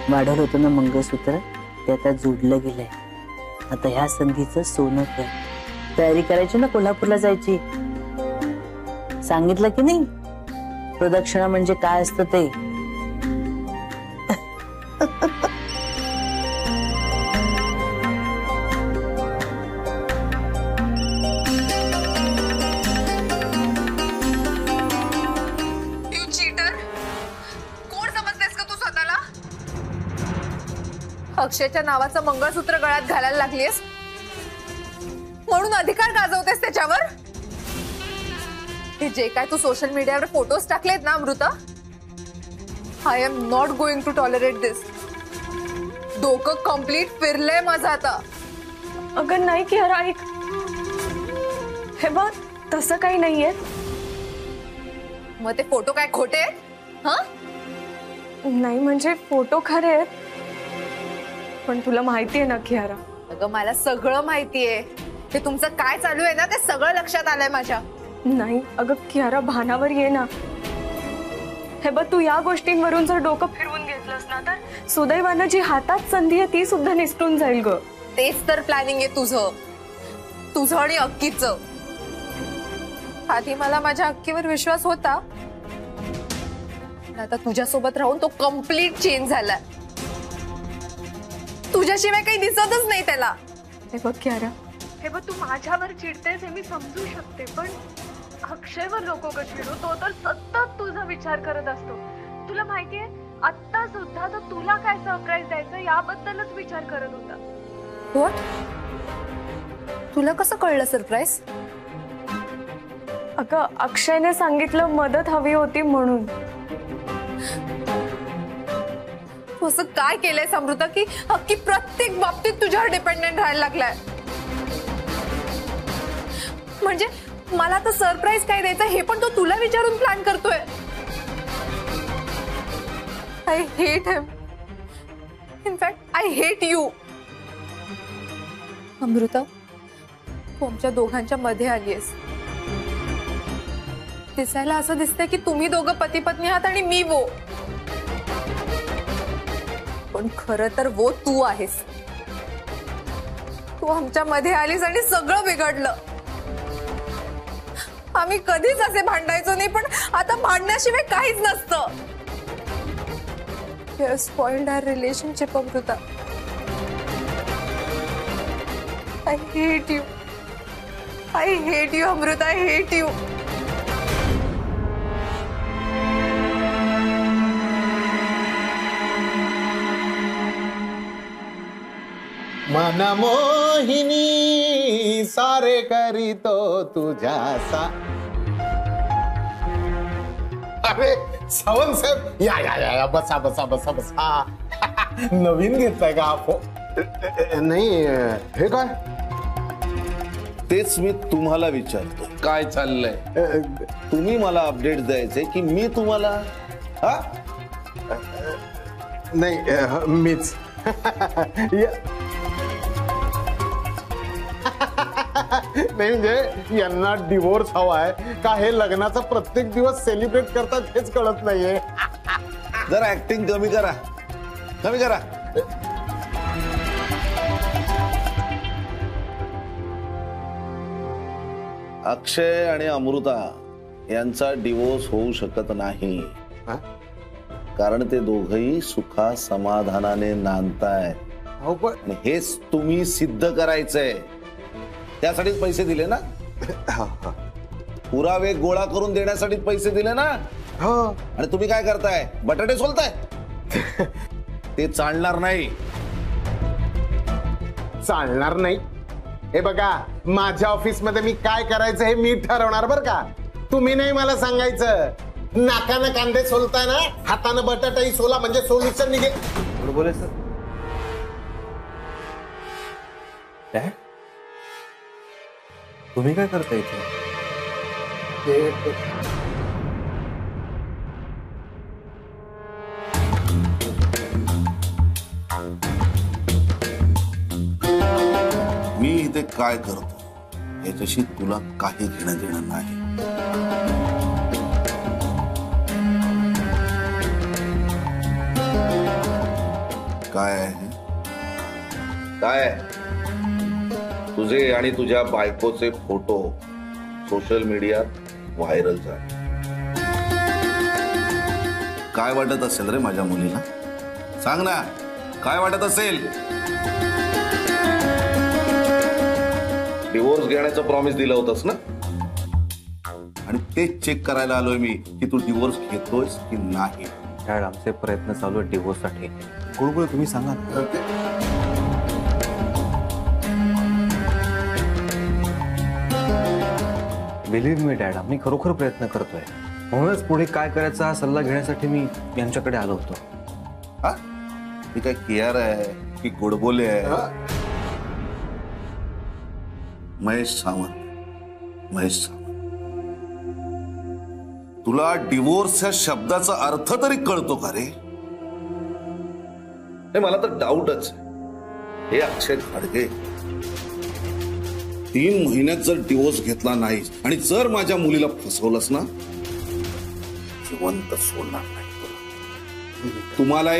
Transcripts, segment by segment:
वाढवलं होतं ना मंगळसूत्र, ते आता जोडलं गेलंय. आता ह्या संधीचं सोनं कर. तयारी करायची ना, कोल्हापूरला जायची. सांगितलं की नाही प्रदक्षिणा म्हणजे काय असतं ते. अक्षयच्या नावाचं मंगळसूत्र गळ्यात घालायला लागलीस म्हणून अधिकार गाजवतेस त्याच्यावर. हे जे काय तू सोशल मीडियावर फोटोज टाकलेत ना Amruta, I am not going to tolerate this. डोकं कंप्लीट फिरलंय माझं आता. अगं नाही की हर ऐक, हे बघ तसं काही नाहीये. मग ते फोटो काय खोटे आहेत? हा नाही म्हणजे फोटो खरे आहेत, पण तुला माहितीये ना कियारा. अगं मला सगळं माहितीये. हे तुमचं काय चालू आहे ना ते सगळं लक्षात आलंय माझ्या. नाही अगं कियारा, भानावर ये ना. हे बघ तू या गोष्टींवरून जर डोकं फिरवून घेतलंस ना तर सुदैवानं जी हातात संधी आहे ती सुद्धा निसटून जाईल ग. तेच तर प्लॅनिंग आहे तुझं आणि अक्कीचं. आधी मला माझ्या अक्कीवर विश्वास होता, आता तुझ्यासोबत राहून तो कम्प्लीट चेंज झालाय. तुझ्याशिवाय काही दिसतच नाही त्याला. हे बघ कियारा, हे बघ तू माझ्यावर चिडतेस हे मी समजू शकते, पण अक्षयवर नको का चिडू. तो तर सतत तुझा विचार करत असतो. तुला माहितीये आता सुद्धा तो तुला काय सरप्राईज द्यायचं याबद्दलच विचार करत होता. व्हॉट? तुला कसं कळलं सरप्राईज? अगं अक्षयने सांगितलं मदत हवी होती म्हणून. तू असं काय केलंय अमृता की अक्की प्रत्येक बाबतीत तुझ्यावर डिपेंडेंट राहायला लागलाय. म्हणजे मला तर सरप्राईज काय द्यायचं हे पण तो तुला विचारून प्लॅन करतोय. I hate him. In fact I hate you. Amruta, तू आमच्या दोघांच्या मध्ये आलीयस. दिसायला असं दिसतंय की तुम्ही दोघं पती पत्नी आहात आणि मी वो. पण खरं तर वो तू आहेस. तू आमच्या मध्ये आलीस आणि सगळं बिघडलं. आम्ही कधीच असे भांडायचो नाही, पण आता भांडण्याशिवाय काहीच नसतं. You have spoiled our relationship, Amruta. I hate you. I hate you, Amruta. I hate you. Manmohini सारे करी तो तुझ्यासा. अरे सावंत साहेब, या या या बसा बसा बसा बसा. नवीन घेतलाय का नाही हे काय? तेच मी तुम्हाला विचारतो काय चाललंय. तुम्ही मला अपडेट द्यायचे की मी तुम्हाला? हा नाही मीच. नाही म्हणजे यांना डिवोर्स हवाय का हे लग्नाचा प्रत्येक दिवस सेलिब्रेट करतात हेच कळत नाहीये. जरा ऍक्टिंग कमी करा, कमी करा. अक्षय आणि अमृता यांचा डिवोर्स होऊ शकत नाही, कारण ते दोघही सुखा समाधानाने नांदतायत. हेच तुम्ही सिद्ध करायचंय. त्यासाठीच पैसे दिले ना. पुरावे गोळा करून देण्यासाठी पैसे दिले ना. आणि तुम्ही काय करताय? बटाटे सोलताय. ते चालणार नाही. चालणार नाही. हे बघा, माझ्या ऑफिस मध्ये मी काय करायचं हे मी ठरवणार बर का. तुम्ही नाही मला सांगायचं. नाकानं कांदे सोलताय ना, हातानं बटाटाही सोला म्हणजे सोल्युशन निघे. बोले सर. तुम्ही काय करता इथे? मी इथे काय करतो याच्याशी तुला काही घेणं देणं नाही. काय आहे? काय तुझे आणि तुझ्या बायकोचे फोटो सोशल मीडियात व्हायरल झाले. काय वाटत असेल रे माझ्या मुलीला? सांग ना, काय वाटत असेल? डिवोर्स घेण्याचं प्रॉमिस दिलं होतंस ना, आणि तेच चेक करायला आलोय मी की तू डिवोर्स घेतोयस की नाही. डॅड, आमचे प्रयत्न चालू आहेत डिवोर्स साठी. गुळगुळ तुम्ही सांगा ना. बिलीव्ह मी डॅड, आम्ही खरोखर प्रयत्न करतोय. म्हणूनच पुढे काय करायचा हा सल्ला घेण्यासाठी मी यांच्याकडे आलो होतो. हा, ती काय केआर आहे की गोडबोले आहे? महेश सावंत, महेश सावंत, तुला डिवोर्स या शब्दाचा अर्थ तरी कळतो का रे? हे मला तर डाऊटच. हे अक्षय खाडगे, 3 महिन्यात जर डिवोर्स घेतला नाहीस आणि जर माझ्या मुलीला फसवलंस ना, जिवंत सोडणार नाही तुला. तुम्हाला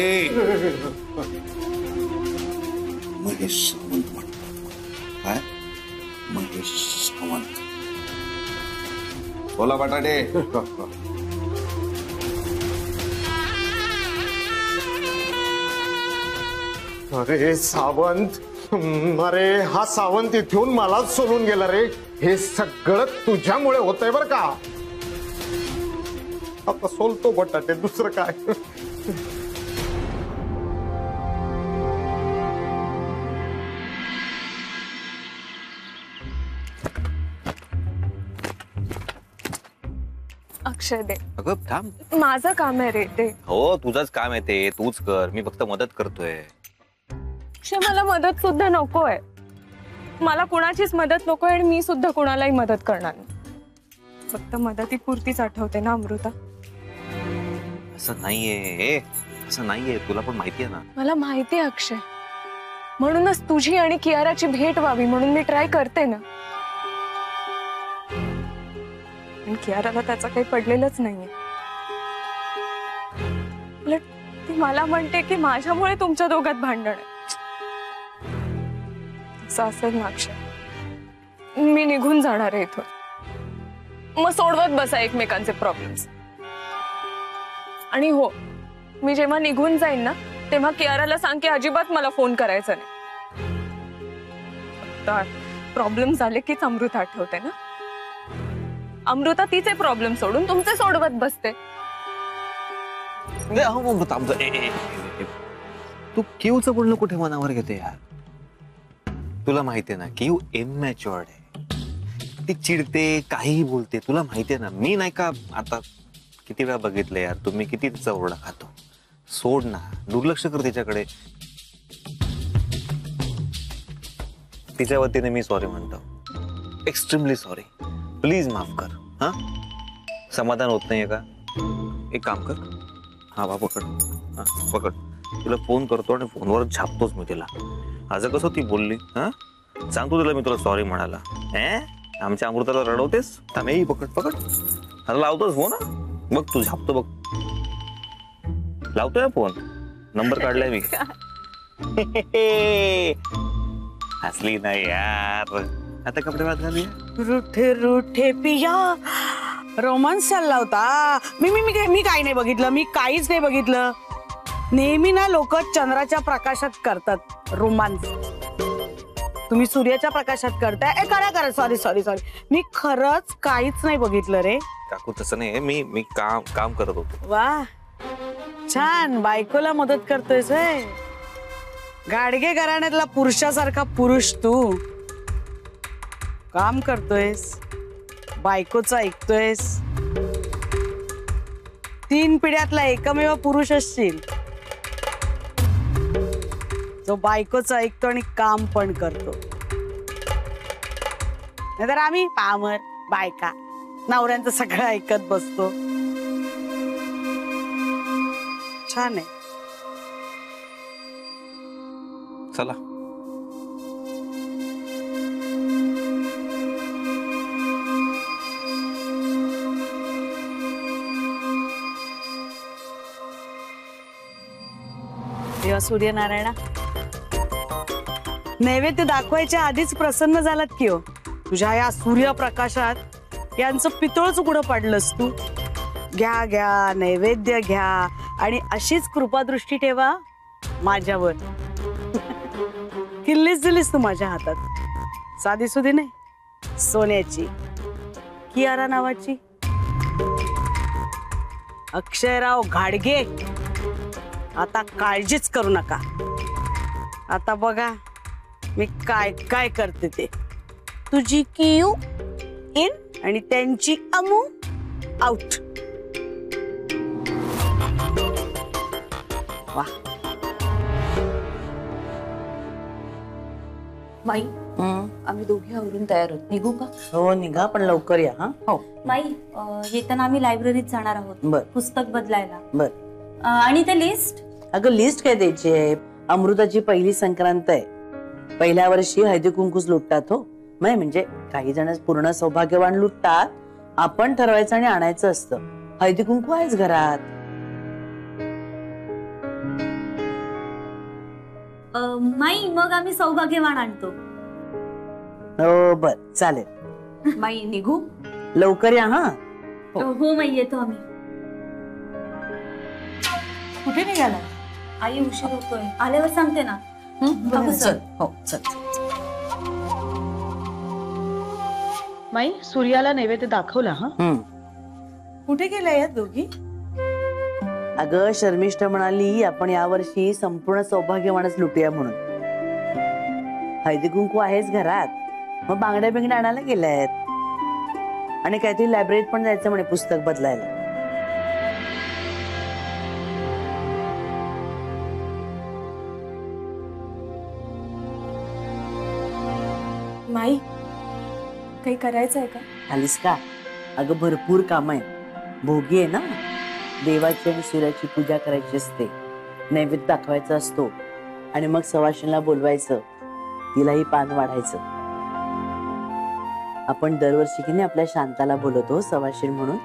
महेश सावंत म्हणतात. काय? महेश सावंत. बोला बटाटे. अरे सावंत, अरे हा सावंत इथून मलाच सोडून गेला रे. हे सगळं तुझ्यामुळे होतंय बर का. आता सोलतो बटाटे, दुसरं काय. अक्षय दे, अगं थांब. माझं काम आहे रे ते. हो, तुझंच काम आहे ते, तूच कर. मी फक्त मदत करतोय. अक्षय, मला मदत सुद्धा नकोय. मला कुणाचीच मदत नकोय आणि मी सुद्धा कुणालाही मदत करणार नाही. फक्त मदतीपुरतीच आठवते ना अमृता. असं नाहीये, असं नाहीये. तुला पण माहिती आहे ना. मला माहिती आहे अक्षय, म्हणूनच तुझी आणि कियाराची भेट व्हावी म्हणून मी ट्राय करते ना. पण कियाराला त्याचं काही पडलेलंच नाहीये. उलट ती मला म्हणते की माझ्यामुळे तुमच्या दोघात भांडण आहे. असं असेल ना अक्षय, मी निघून जाणार आहे इथून. मग सोडवत बसा एकमेकांचे प्रॉब्लेम्स. आणि हो, मी जेव्हा निघून जाईन ना, तेव्हा कियाराला सांग की अजिबात मला फोन करायचा नाही. प्रॉब्लेम झाले कीच अमृता आठवते ना. अमृता तिचे प्रॉब्लेम सोडून तुमचे सोडवत बसते. तू क्यूचं बोलणं कुठे मनावर घेते यार? तुला माहितीये ना क्यू इमॅच्युअर्ड आहे. ती चिडते, काहीही बोलते. तुला माहितीये ना, मी नाही का आता किती वेळा बघितलं यार, तुम्ही किती तिचा ओरडा खातो. सोड ना, दुर्लक्ष कर तिच्याकडे. तिच्या वतीने मी सॉरी म्हणतो. Extremely sorry. प्लीज माफ कर. हा, समाधान होत नाहीये का? एक काम कर, हा बा पकड. हा पकड. तिला फोन करतो आणि फोनवर झापतोच मी तिला. असं कसं ती बोलली? हा, सांगतो तिला मी तुला सॉरी म्हणाला. आमच्या अमृताला रडवतेस? थांबेही, पकड पकड. आता लावतोस फोन. बघ तू झापतो बघ. लावतोय फोन. नंबर काढलाय मी. हसली नाही यार. आता कपडे बाद झाली. रुठे रुठे पिया रोमांस चालला होता. मी काही नाही बघितलं. मी काहीच नाही बघितलं. नेहमी ना लोक चंद्राच्या प्रकाशात करतात रोमांस. तुम्ही सूर्याच्या प्रकाशात करताय. करा सॉरी सॉरी सॉरी. मी खरंच काहीच नाही बघितलं रे. काकू तसं नाही. मी काम करत होतो. वा, छान. बायकोला मदत करतोयस. गाडगे घराण्यातला पुरुषासारखा पुरुष तू काम करतोयस, बायकोचं ऐकतोयस. 3 पिढ्यातला एकमेव पुरुष असशील जो बायकोचं ऐकतो आणि काम पण करतो. नाहीतर आम्ही पामर बायका नवऱ्यांचं सगळं ऐकत बसतो. छान आहे. चला. देवा सूर्यनारायणा, नैवेद्य दाखवायच्या आधीच प्रसन्न झालात की हो. तुझ्या या सूर्यप्रकाशात यांचं पितळच उघडं पाडलंस तू. घ्या घ्या, नैवेद्य घ्या आणि अशीच कृपादृष्टी ठेवा माझ्यावर. किल्लीच दिलीस तू माझ्या हातात. साधी सुधी नाही, सोन्याची, कियारा नावाची. अक्षयराव घाडगे, आता काळजीच करू नका. आता बघा मी काय काय करते ते. तुझी कियू इन आणि त्यांची अमू आउट. वा. माई, आम्ही दोघे आवरून तयार होत, निघू का? हो निघा, पण लवकर या. हा हो. माई, येताना आम्ही लायब्ररीत जाणार आहोत. बर. पुस्तक बदलायला. बर. आणि ते लिस्ट? अगं लिस्ट काय द्यायची आहे? अमृताची पहिली संक्रांत आहे. पहिल्या वर्षी हळदी कुंकूच लुटतात हो. म्हणजे काही जण पूर्ण सौभाग्यवान लुटतात. आपण ठरवायचं आणि आणायचं असतं. हळदी कुंकू आहेच घरात. माई, मग आम्ही सौभाग्यवान आणतो. हो बर, चालेल. माई, निघू? लवकर या. हा हो माई, येतो आम्ही. कुठे निघाला? आई, उशीर होतोय, आल्यावर सांगते ना. चल. हो चल. माई, सूर्याला नैवेद्य दाखवला. हा कुठे गेल्या या दोघी? अगं शर्मिष्ठ म्हणाली आपण यावर्षी संपूर्ण सौभाग्यवानच लुटूया म्हणून. हळदी कुंकू आहेच घरात, मग बांगड्या बिंगड्या आणायला गेल्यात. आणि काहीतरी लायब्ररीत पण जायचं म्हणे पुस्तक बदलायला. माई, काही करायचं आहे का? आलीस का? अगं भरपूर काम आहे. भोगी आहे ना, देवाची आणि सूर्याची पूजा करायची असते. नैवेद्य दाखवायचा असतो आणि मग सवाशींना बोलवायचं, तिलाही पान वाढायचं. आपण दरवर्षी की नाही आपल्या शांताला बोलवतो सवाशीण म्हणून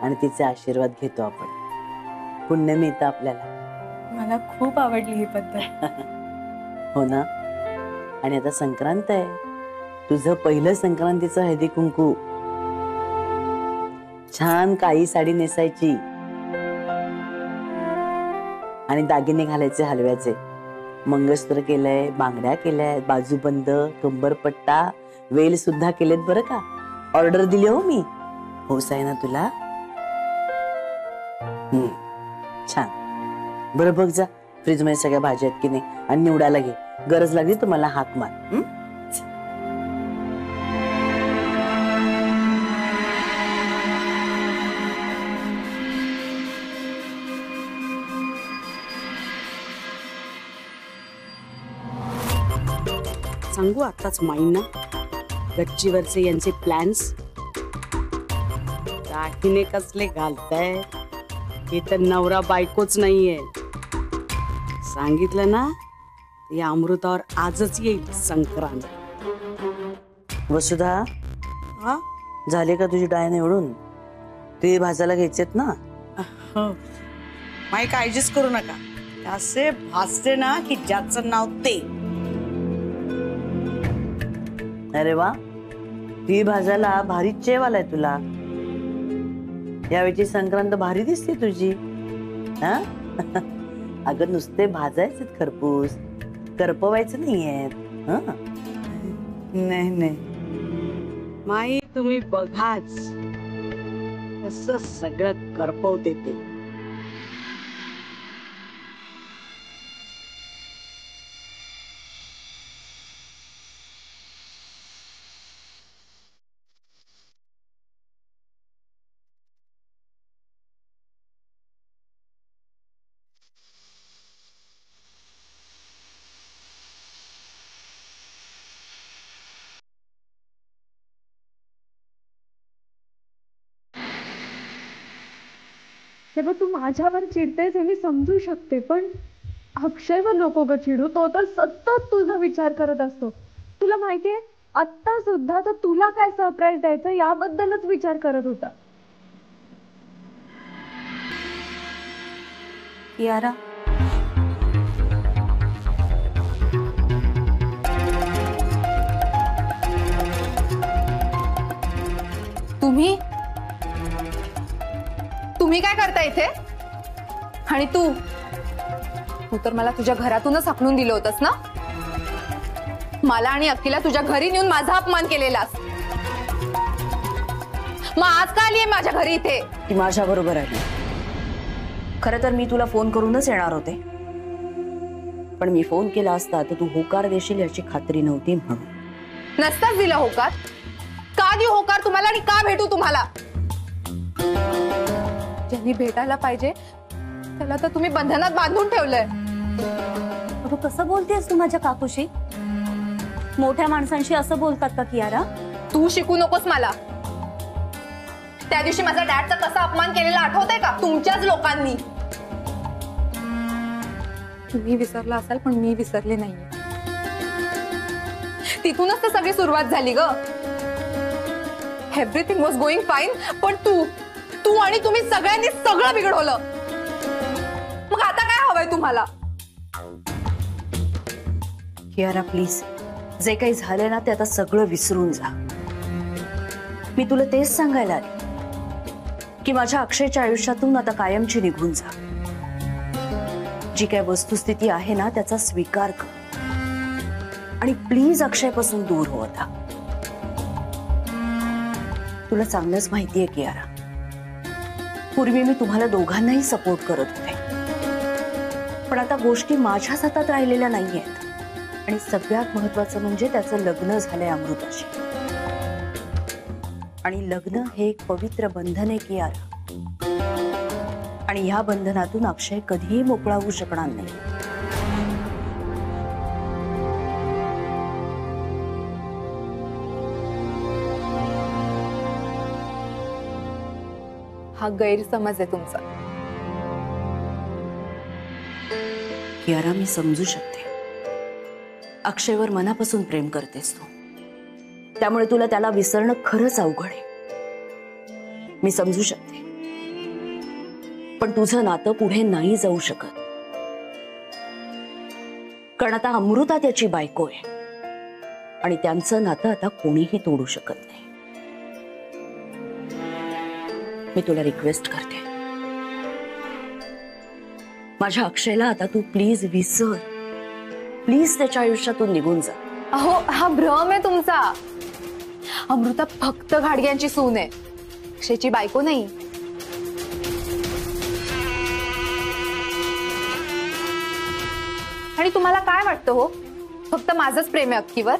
आणि तिचे आशीर्वाद घेतो आपण. पुण्य मिळतं आपल्याला. मला खूप आवडली ही पद्धत. हो ना. आणि आता संक्रांत आहे, तुझं पहिलं संक्रांतीचं हळदी कुंकू. छान काळी साडी नेसायची आणि दागिने घालायचे हलव्याचे. मंगळसूत्र केलंय, बांगड्या केल्यात, बाजूबंद, कंबरपट्टा, वेल सुद्धा केलेत बरं का. ऑर्डर दिली हो मी. हौस आहे ना तुला? छान. बरं बघ जा, फ्रीज मध्ये सगळ्या भाज्या आहेत की नाही आणि निवडायला घे. गरज लागली तर मला हाक मार. सांगू आताच माईंना गच्चीवरचे यांचे प्लॅन्स. दागिने कसले घालताय, हे तर नवरा बायकोच नाहीये. सांगितलं ना, या अमृतावर आजच येईल संक्रांत. वसुधा, हा झाले का तुझी डाळ निवडून? ते भाजायला घ्यायचेत ना? माई काळजीच करू नका. असे भासते ना की ज्याचं नाव ते. अरे वा, ती भाजायला भारी चेव आलाय तुला. यावेळची संक्रांत भारी दिसते तुझी. हा अगं नुसते भाजायचे खरपूस, करपवायचं नाहीये. नाही नाही माई, तुम्ही बघाच कसं सगळं करपवते ते. तेव्हा तू माझ्यावर चिडतेस हे मी समजू शकते, पण अक्षयवर नको ग चिडू. तो तर सतत तुझा विचार करत असतो. तुला माहितीये, आता सुद्धा तर तुला काय सरप्राईज द्यायचं याबद्दलच विचार करत होता. कियारा, तुम्ही तुम्ही काय करता इथे? आणि तू तर मला तुझ्या घरातूनच हाकलून दिलं होतंस ना? मला आणि अक्कीला तुझ्या घरी नेऊन माझा अपमान केलेलास. मग आज का आलीये माझ्या घरी इथे? ती माझ्या बरोबर आली. खरं तर मी तुला फोन करूनच येणार होते, पण मी फोन केला असता तर तू होकार देशील याची खात्री नव्हती म्हणून. नसताच दिला होकार. का देऊ होकार तुम्हाला आणि का भेटू तुम्हाला? ज्यांनी भेटायला पाहिजे त्याला तर तुम्ही बंधनात बांधून ठेवलंय. तू कसं बोलतेस तू माझ्या काकूशी? मोठ्या माणसांशी असं बोलतात का कियारा? तू शिकू नकोस मला. त्या दिवशी माझा डॅडचा कसा अपमान केलेला आठवतंय का? तुमच्याच लोकांनी. तुम्ही विसरला असाल पण मी विसरले नाहीये. तिथूनच तर सगळी सुरुवात झाली ग. एव्हरीथिंग वॉज गोइंग फाईन, पण तू आणि तुम्ही सगळ्यांनी सगळं बिघडवलं. मग आता काय हवंय तुम्हाला? कियारा प्लीज, जे काही झालंय ना ते आता सगळं विसरून जा. मी तुला तेच सांगायला आले की माझ्या अक्षयच्या आयुष्यातून आता कायमची निघून जा. जी काय वस्तुस्थिती आहे ना त्याचा स्वीकार कर आणि प्लीज अक्षयपासून दूर हो. आता तुला चांगलंच माहितीये कियारा, पूर्वी मी तुम्हाला दोघांनाही सपोर्ट करत होते, पण आता गोष्टी माझ्याच हातात राहिलेल्या नाहीयेत. आणि सगळ्यात महत्वाचं म्हणजे त्याचं लग्न झालंय अमृताशी. आणि लग्न हे एक पवित्र बंधन आहे कियारा, आणि ह्या बंधनातून अक्षय कधीही मोकळा होऊ शकणार नाही. हा गैरसमज आहे तुमचा. कियारा, मी समजू शकते अक्षयवर मनापासून प्रेम करतेस तू, त्यामुळे तुला त्याला विसरणं खरंच अवघड आहे. मी समजू शकते, पण तुझं नातं पुढे नाही जाऊ शकत, कारण आता अमृता त्याची बायको आहे आणि त्यांचं नातं आता कोणीही तोडू शकत नाही. मी तुला रिक्वेस्ट करते, माझ्या अक्षयला आता तू प्लीज विसर. प्लीज त्याच्या आयुष्यातून निघून जा. अहो, हा भ्रम आहे तुमचा. अमृता फक्त घाडग्यांची सून आहे, अक्षयची बायको नाही. आणि तुम्हाला काय वाटतं हो, फक्त माझंच प्रेम आहे अक्कीवर?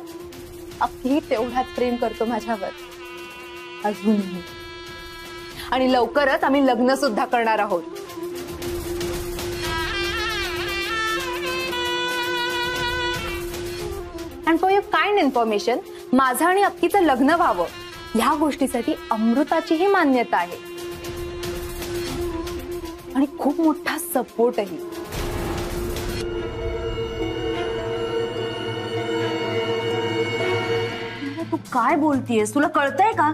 अक्की तेवढाच प्रेम करतो माझ्यावर अजूनही. आणि लवकरच आम्ही लग्न सुद्धा करणार आहोत. And for your kind information, माझं आणि अक्कीचं लग्न व्हावं ह्या गोष्टीसाठी अमृताचीही मान्यता आहे आणि खूप मोठा सपोर्टही. तू काय बोलतीयस? तुला कळतंय का?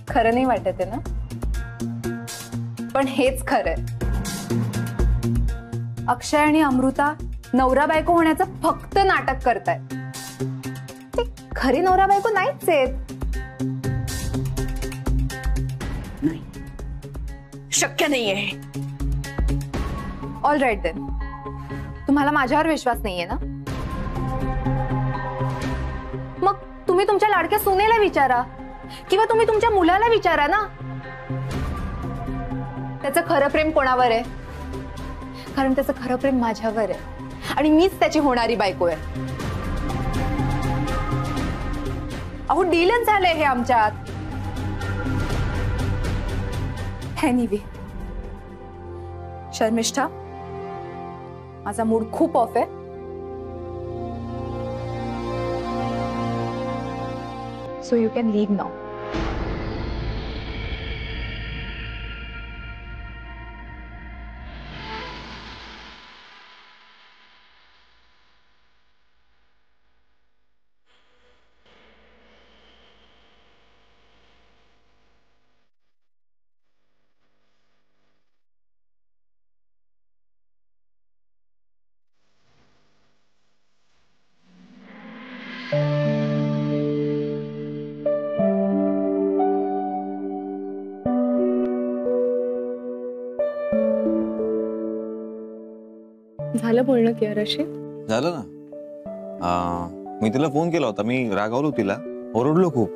खरं नाही वाटत आहे ना, पण हेच खरंय. अक्षय आणि अमृता नवरा बायको होण्याचं फक्त नाटक करतायत. ते खरी नवरा बायको नाहीच आहेत. नाही, शक्य नाहीये. ऑल राईट देन, तुम्हाला माझ्यावर विश्वास नाहीये ना? मग तुम्ही तुमच्या लाडक्या सुनेला विचारा किंवा तुम्ही तुमच्या मुलाला विचारा ना, त्याचं खरं प्रेम कोणावर आहे. कारण त्याचं खरं प्रेम माझ्यावर आहे आणि मीच त्याची होणारी बायको आहे. अहो, डीलच झालंय हे आमच्यात. एनिवे, शर्मिष्ठा, माझा मूड खूप ऑफ आहे. So you can leave now. झालं बोलणं कियाराशी? झालं ना. मी तिला फोन केला होता. मी रागावलो तिला, ओरडलो खूप.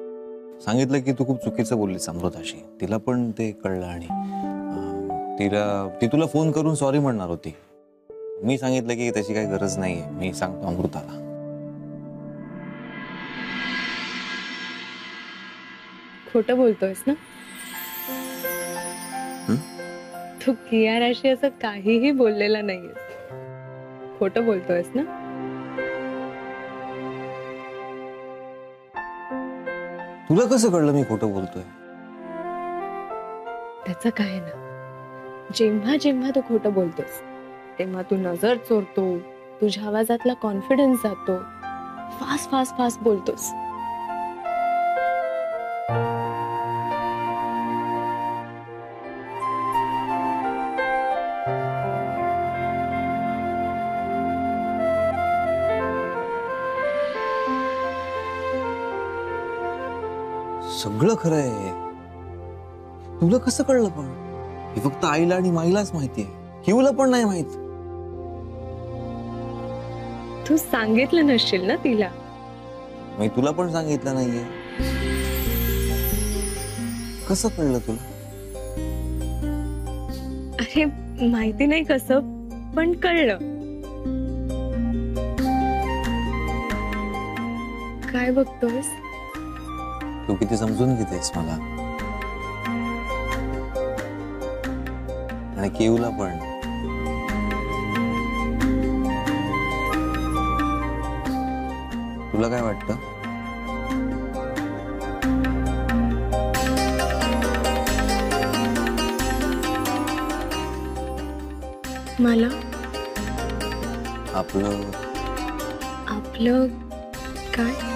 सांगितलं की तू खूप चुकीचं बोललीस अमृताशी. तिला पण ते कळलं आणि ती तुला फोन करून सॉरी म्हणणार होती. मी सांगितलं की त्याची काही गरज नाहीये, मी सांगतो अमृताला. खोटं बोलतोयस ना? तू कियाराशी असं काहीही बोललेला नाहीयेस. खोटं बोलतोयस ना? तुला कसं कळलं मी खोटं बोलतोय? त्याचं काय ना, जेव्हा जेव्हा तू खोटं बोलतोस तेव्हा तू नजर चोरतो, तुझ्या आवाजातला कॉन्फिडन्स जातो, फास्ट फास्ट फास्ट बोलतोस. सगळं खरं आहे. तुला कसं कळलं पण? हे फक्त आईला आणि माईलाच माहितीये, हिवला पण नाही माहित. तू सांगितलं नसशील ना तिला? मी तुला पण सांगितलं नाहीये. कसं कळलं तुला? अरे माहिती नाही कसं, पण कळलं. काय बघतोयस? तू किती समजून घेतेस मला आणि केवला पण. तुला काय वाटतं? मला आपलं आपलं काय?